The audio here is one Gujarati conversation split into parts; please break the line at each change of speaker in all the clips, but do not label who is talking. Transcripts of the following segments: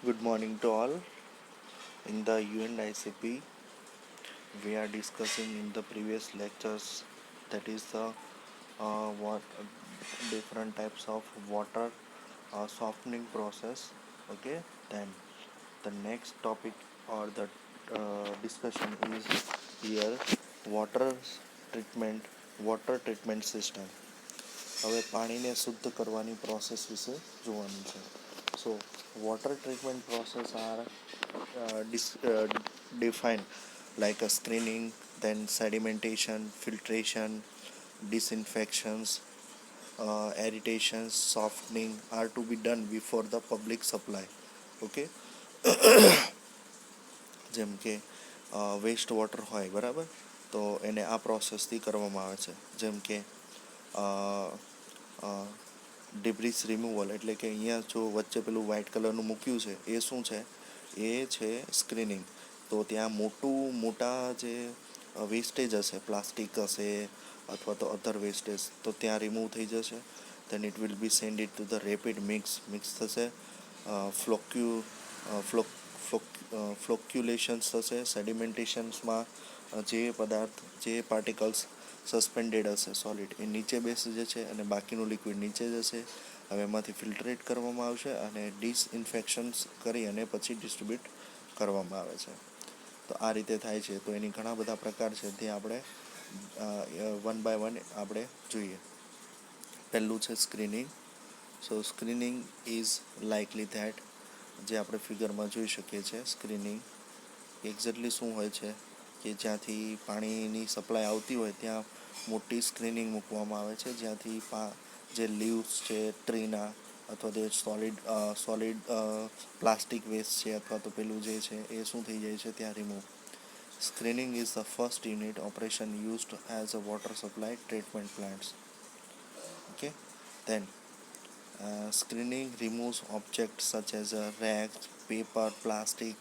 Good morning to all. In the UNICP, we are discussing in the previous lectures that is the what different types of water softening process. Okay, then the next topic or the discussion is here water treatment, water treatment system. હવે પાણીને શુદ્ધ કરવાની પ્રોસેસ વિશે જોવાનું છે. સો water treatment process are defined like a screening, then sedimentation, filtration, disinfections, aerations, softening are to be done before the public supply. Okay, જેમ કે વેસ્ટ વોટર હોય બરાબર, તો એને આ પ્રોસેસથી કરવામાં આવે છે. જેમ કે ડિબ્રીસ રિમૂવલ, એટલે કે અહીંયા જો વચ્ચે પેલું વ્હાઇટ કલરનું મૂક્યું છે એ શું છે, એ છે સ્ક્રીનિંગ. તો ત્યાં મોટા જે વેસ્ટેજ હશે, પ્લાસ્ટિક હશે અથવા તો અધર વેસ્ટેજ, તો ત્યાં રિમૂવ થઈ જશે. Then it will be send it to the rapid mix થશે, ફ્લોક્યુ ફ્લોક ફ્લોક ફ્લોક્યુલેશન્સ થશે. સેડિમેન્ટેશન્સમાં જે પદાર્થ, જે પાર્ટિકલ્સ સસ્પેન્ડેડ હશે સોલિડ, એ નીચે બેસી જશે અને બાકીનું લિક્વિડ નીચે જશે. હવે એમાંથી ફિલ્ટરેટ કરવામાં આવશે અને ડિસઇન્ફેક્શન્સ કરી અને પછી ડિસ્ટ્રીબ્યુટ કરવામાં આવે છે. તો આ રીતે થાય છે. તો એની ઘણા બધા પ્રકાર છે, તે આપણે વન બાય વન આપણે જોઈએ. પહેલું છે screening. So screening is likely that, જે આપણે ફિગરમાં જોઈ શકીએ છીએ. સ્ક્રીનિંગ એક્ઝેક્ટલી શું હોય છે કે જ્યાંથી પાણીની સપ્લાય આવતી હોય ત્યાં મોટી સ્ક્રીનિંગ મૂકવામાં આવે છે, જ્યાંથી જે લીવ્સ છે ટ્રીના, અથવા તો સોલિડ પ્લાસ્ટિક વેસ્ટ છે અથવા તો પેલું જે છે એ શું થઈ જાય છે ત્યાં remove. Screening is the first unit operation used as a water supply treatment plants. Okay, then screening removes objects such as rags, paper, plastic,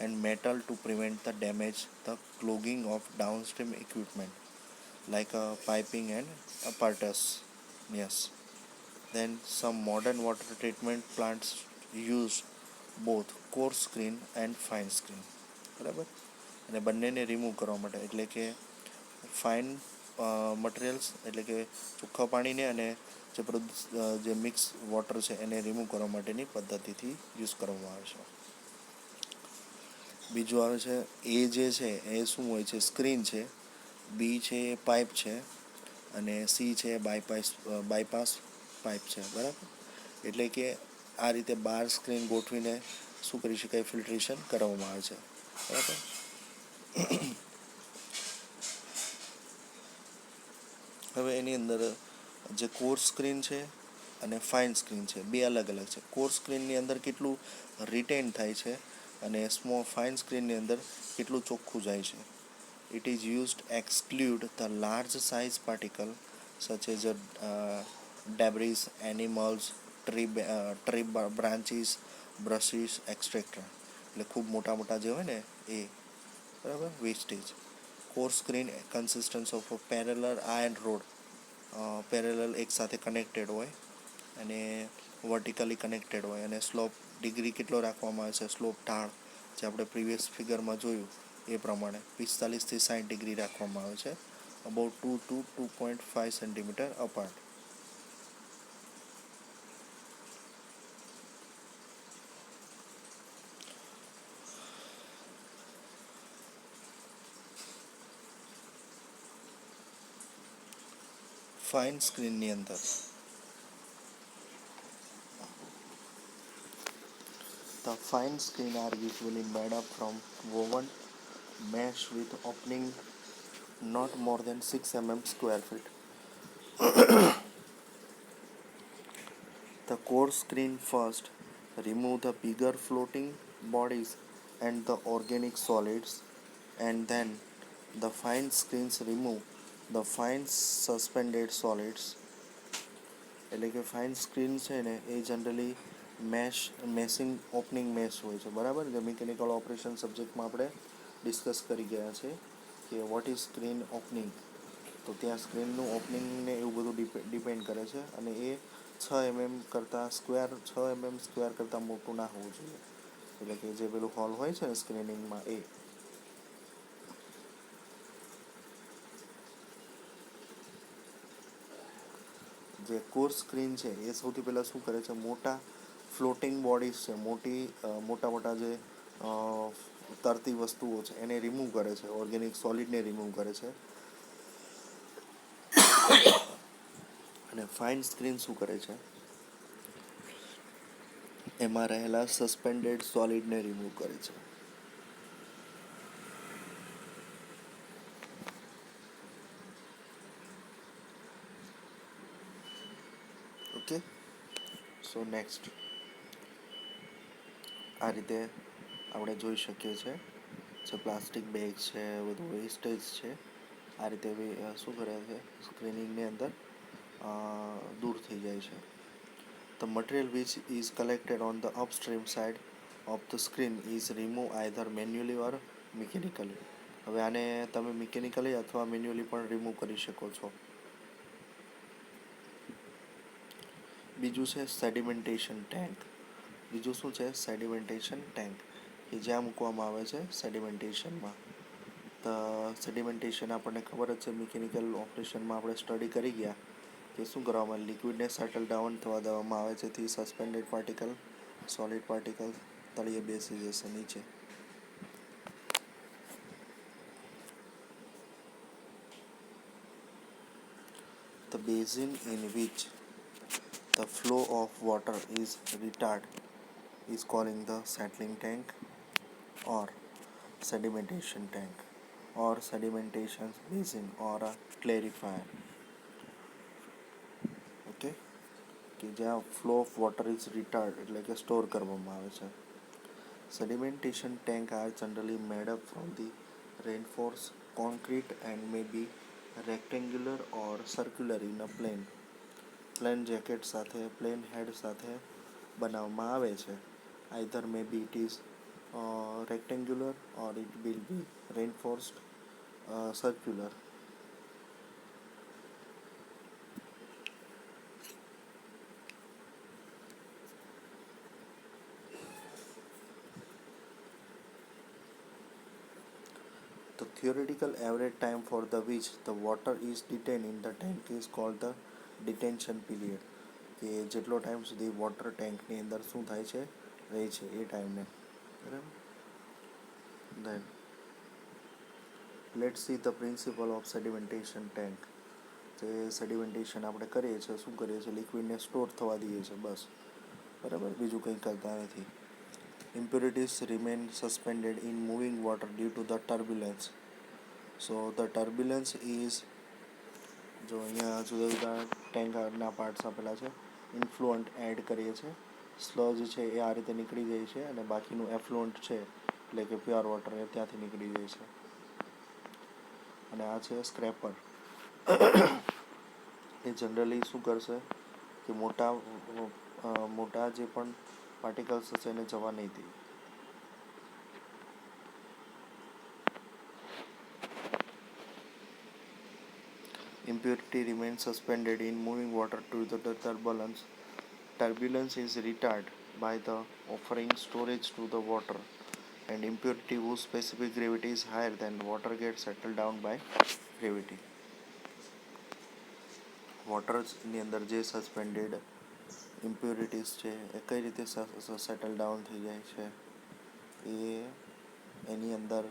and metal to prevent the damage, the clogging of downstream equipment like piping and apparatus. Yes. Then some modern water treatment plants use both coarse screen and fine screen. બરાબર, અને બંનેને રિમૂવ કરવા માટે, એટલે કે ફાઇન મટીરિયલ્સ એટલે કે ચોખ્ખા પાણીને અને જે મિક્સ વોટર છે એને રિમૂવ કરવા માટેની પદ્ધતિથી યુઝ કરવામાં આવે છે. બીજું આવે છે, એ જે છે એ શું હોય છે, સ્ક્રીન છે. બી છે એ પાઇપ છે, અને સી છે બાયપાસ પાઇપ છે. બરાબર, એટલે કે આ રીતે બાર સ્ક્રીન ગોઠવીને શું કરી શકાય, ફિલ્ટ્રેશન કરવામાં આવે છે. બરાબર. હવે એની અંદર જે કોર્સ સ્ક્રીન છે અને ફાઇન સ્ક્રીન છે, બે અલગ અલગ છે. કોર્સ સ્ક્રીનની અંદર કેટલું રિટેન થાય છે અને ફાઇન સ્ક્રીનની અંદર કેટલું ચોખ્ખું જાય છે. It is used to exclude the large size particle such as debris, animals, tree branches, brushes, etc. એટલે ખૂબ મોટા મોટા જે હોય ને એ, બરાબર, wastage. Core screen consistence of parallel iron rod, parallel એક સાથે કનેક્ટેડ હોય અને વર્ટિકલી કનેક્ટેડ હોય, અને સ્લોપ ડિગ્રી કેટલો રાખવામાં આવે છે, સ્લોપ ઢાળ, જે આપણે પ્રીવિયસ ફિગરમાં જોયું એ પ્રમાણે 45 થી 60 ડિગ્રી રાખવામાં આવે છે, about 2 to 2.5 centimetre apart. Fine સ્ક્રીનની અંદર the fine screen are usually made up from woven mesh with opening not more than 6 mm square feet. The core screen first remove the bigger floating bodies and the organic solids, and then the fine screens remove the fine suspended solids. એટલે કે ફાઇન સ્ક્રીન છે ને એ જનરલી મેશિંગ ઓપનિંગ મેશ હોય છે. બરાબર, જે મિકેનિકલ ઓપરેશન સબ્જેક્ટમાં આપણે ડિસ્કસ કરી ગયા છે કે વોટ ઇઝ સ્ક્રીન ઓપનિંગ. તો ત્યાં સ્ક્રીનનું ઓપનિંગને એવું બધું ડિપેન્ડ કરે છે, અને એ 6 mm કરતાં સ્ક્વેર 6 mm સ્ક્વેર કરતાં મોટું ના હોવું જોઈએ. એટલે કે જે પેલું હોલ હોય છે ને સ્ક્રીનિંગમાં એ. જે કોર સ્ક્રીન છે એ સૌથી પહેલાં શું કરે છે, મોટા ફ્લોટિંગ બોડીઝ છે, મોટા મોટા જે તરતી વસ્તુઓ છે એને રિમૂવ કરે છે, ઓર્ગેનિક સોલિડને રિમૂવ કરે છે. અને ફાઇન સ્ક્રીન શું કરે છે, એમાં રહેલા સસ્પેન્ડેડ સોલિડને રિમૂવ કરે છે. ઓકે, સો નેક્સ્ટ આ રીતે આપણે જોઈ શકીએ છીએ જે પ્લાસ્ટિક બેગ છે, બધું વેસ્ટેજ છે, આ રીતે શું કરે છે, સ્ક્રીનિંગની અંદર દૂર થઈ જાય છે. The material which is collected on the upstream side of the screen is removed either manually or mechanically. હવે આને તમે મિકેનિકલી અથવા મેન્યુઅલી પણ રિમૂવ કરી શકો છો. બીજું છે સેડિમેન્ટેશન ટેન્ક. બીજું શું છે, સેડિમેન્ટેશન ટેન્ક, કે જ્યાં મૂકવામાં આવે છે સેડિમેન્ટેશનમાં. તો સેડિમેન્ટેશન આપણને ખબર જ છે, મિકેનિકલ ઓપરેશનમાં આપણે સ્ટડી કરી ગયા કે શું કરવામાં, લિક્વિડને સેટલ ડાઉન થવા દેવામાં આવે છે, જેથી સસ્પેન્ડેડ પાર્ટિકલ, સોલિડ પાર્ટિકલ તળિયે બેસી જશે નીચે. The basin in which the flow of water is retarded is calling the settling tank or sedimentation tank or sedimentation basin or a clarifier. Okay, કે જ્યાં flow of water is retard એટલે કે સ્ટોર કરવામાં આવે છે. Sedimentation tank are generally made up from the reinforced concrete and may be rectangular or circular in a plane jacket સાથે, પ્લેન હેડ સાથે બનાવવામાં આવે છે. Either may be it is rectangular or it will be reinforced circular. The theoretical average time for the which the water is detained in the tank is called the detention period. કે જેટલો ટાઈમ સુધી વોટર ટેન્કની અંદર શું થાય છે, રહે છે એ ટાઈમને. બરાબર. Then let's see the principle of sedimentation tank. જે સેડિમેન્ટેશન આપણે કરીએ છીએ, શું કરીએ છીએ, લિક્વિડને સ્ટોર થવા દઈએ છીએ બસ. બરાબર, બીજું કંઈ કરતા નથી. Impurities remain suspended in moving water due to the turbulence. So the turbulence is, જો અહીંયા જુદા જુદા ટેન્કના પાર્ટ્સ આપેલા છે. ઇન્ફ્લુઅન્ટ એડ કરીએ છીએ, સ્લજ છે એ આ રીતે નીકળી જાય છે, અને બાકીનું એફ્લુઅન્ટ છે એટલે કે પ્યોર વોટર એ ત્યાંથી નીકળી જાય છે. અને આ છે સ્ક્રેપર. એ જનરલી શું કરશે કે મોટા જે પણ પાર્ટિકલ્સ હશે એને જવા નહીં દે. Impurity remains suspended in moving water due to the turbulence. Turbulence is retarded by the offering storage to the water, and impurity whose specific gravity is higher than water gets settled down by gravity. વોટરની અંદર જે સસ્પેન્ડેડ ઇમ્પ્યોરિટીઝ છે એ કઈ રીતે સેટલ ડાઉન થઈ જાય છે, એની અંદર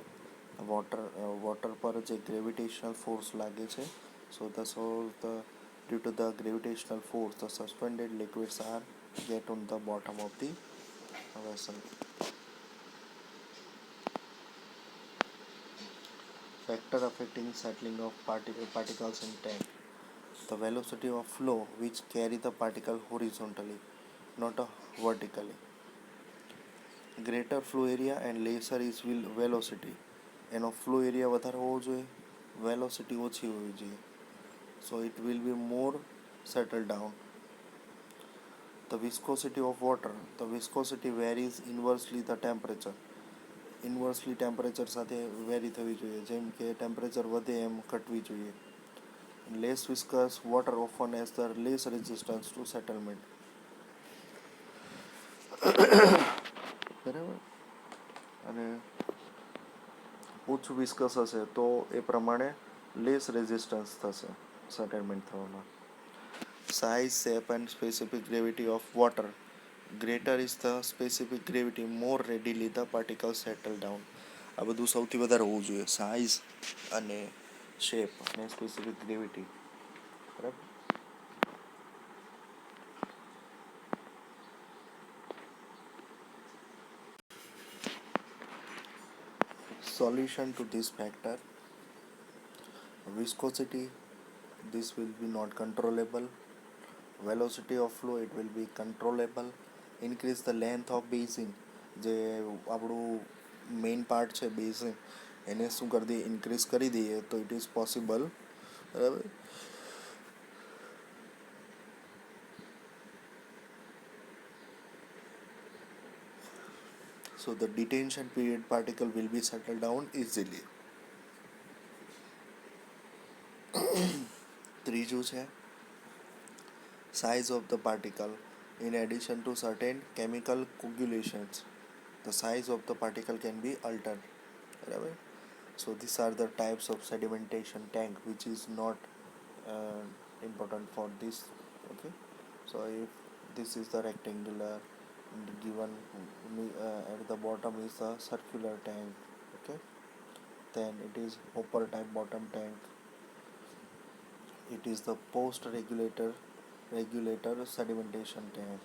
વોટર પર જે ગ્રેવિટેશનલ ફોર્સ લાગે છે. સો due to the gravitational force, the suspended liquids are get on the bottom of the vessel. Factor affecting settling of particles in tank. The velocity of flow which carry the particle horizontally, not vertically. Greater flow area and lesser is velocity. એનો ફ્લો એરિયા વધારે હોવો જોઈએ, વેલોસિટી ઓછી હોવી જોઈએ. So it will be more settled down. The viscosity of water. The viscosity varies inversely the temperature. Inversely temperature સાથે વેરી થવી જોઈએ, જેમ કે ટેમ્પરેચર વધે એમ ઘટવી જોઈએ. Less viscous water often as the less resistance to settlement. બરાબર. ઓછું વિસ્કસ હશે તો એ પ્રમાણે લેસ રેઝિસ્ટન્સ થશે સેટલમેન્ટ થવામાં. Size, shape and specific gravity of water. Greater is the specific gravity, more readily the particle settle down. આ બધું સૌથી વધારે હોવું જોઈએ, સાઇઝ અને શેપ અને સ્પેસિફિક ગ્રેવિટી. બરાબર. Solution to this factor: viscosity, this will be not controllable. Velocity of flow, it will be controllable. Increase the length of basin, જે આપણું મેઇન પાર્ટ છે બેઝિન, એને શું કરી દઈએ, ઇન્ક્રીઝ કરી દઈએ તો ઇટ ઇઝ પોસિબલ. બરાબર. So the detention period particle will be settled down easily. ત્રીજું છે size of the particle. In addition to certain chemical coagulations, the size of the particle can be altered. Barabar. So these are the types of sedimentation tank, which is not important for this. Okay. So if this is the rectangular, given at the bottom is the circular tank. Okay. Then it is hopper type bottom tank. It is the post regulator sedimentation tank,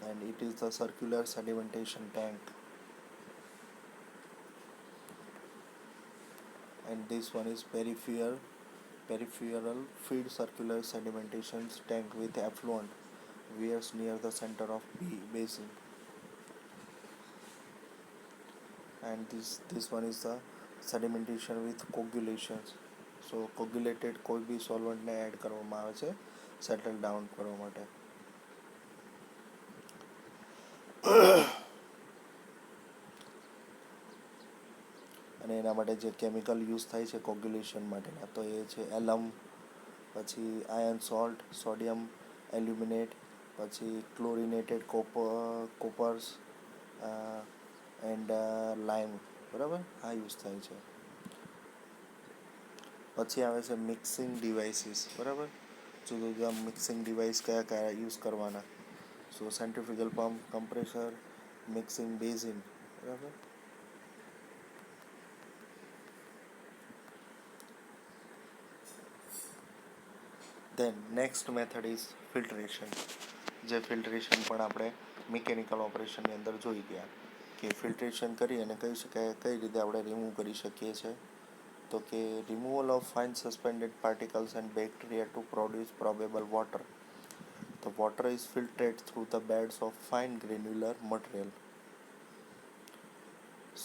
and it is the circular sedimentation tank. And this one is peripheral feed circular sedimentation tank with effluent weirs near the center of basin. And this one is the sedimentation with coagulations. So coagulated કોઈ બી સોલ્વન્ટને એડ કરવામાં આવે છે સેટલ ડાઉન કરવા માટે. અને એના માટે જે કેમિકલ યુઝ થાય છે કોગ્યુલેશન માટેના, તો એ છે એલમ, પછી આયર્ન સોલ્ટ, સોડિયમ એલ્યુમિનેટ, પછી ક્લોરિનેટેડ કોપર્સ એન્ડ લાઇમ. બરાબર, આ યુઝ થાય છે. પછી આવે છે મિક્સિંગ ડિવાઇસીસ. બરાબર, જુદા જુદા મિક્સિંગ ડિવાઇસ કયા કયા યુઝ કરવાના. So centrifugal pump, compressor, mixing basin. બરાબર. Then next method is filtration. જે ફિલ્ટરેશન પણ આપણે મિકેનિકલ ઓપરેશનની અંદર જોઈ ગયા કે ફિલ્ટરેશન કરી અને કહી શકાય કઈ રીતે આપણે રિમૂવ કરી શકીએ છીએ. તો કે removal of fine suspended particles and bacteria to produce probable water. The water is filtered through the beds of fine granular material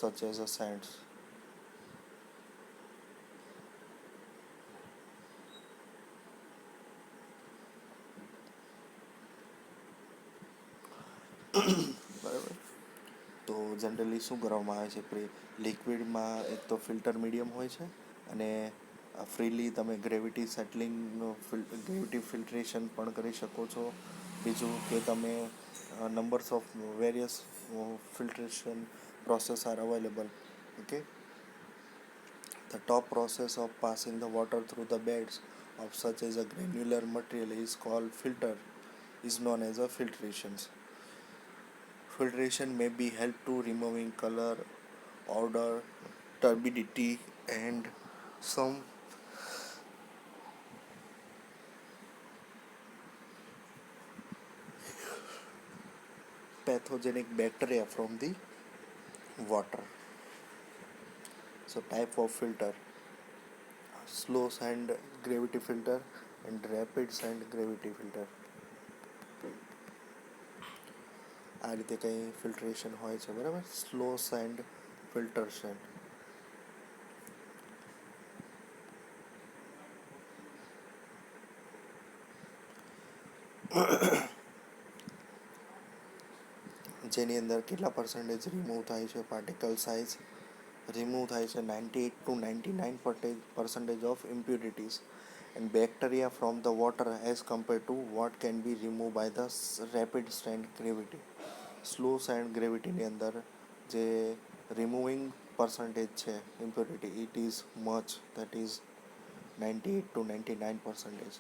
such as the sands. બરાબર. તો જનરલી શું કરવામાં આવે છે, લિક્વિડમાં એક તો ફિલ્ટર મીડિયમ હોય છે અને ફ્રીલી તમે ગ્રેવિટી ગ્રેવિટી ફિલ્ટરેશન પણ કરી શકો છો. બીજું કે તમે numbers of various filtration process are available. Okay. The top process of passing the water through the beds of such as a granular material is called filter, is known as a filtration. Filtration may be help to removing color, odor, turbidity and some pathogenic bacteria from the water. So type of filter: slow sand gravity filter and rapid sand gravity filter. આ રીતે કંઈ ફિલ્ટરેશન હોય છે. બરાબર. Slow send filtration. જેની અંદર કેટલા પર્સન્ટેજ રિમૂવ થાય છે, પાર્ટિકલ સાઇઝ રિમૂવ થાય છે 98 to 99% of impurities and bacteria from the water as compared to what can be removed by the rapid sand gravity. Slow sand ગ્રેવિટીની અંદર જે removing percentage છે impurity, it is much, that is 98 to 99 percentage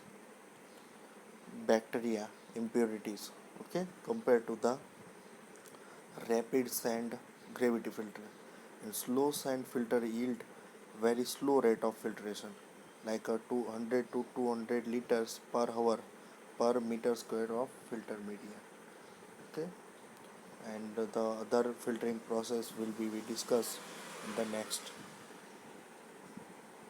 bacteria impurities, okay, compared to the rapid sand gravity filter. And slow sand filter yield very slow rate of filtration, like a 200 to 200 liters per hour per meter square of filter media, okay. And the other filtering process will be we discuss in the next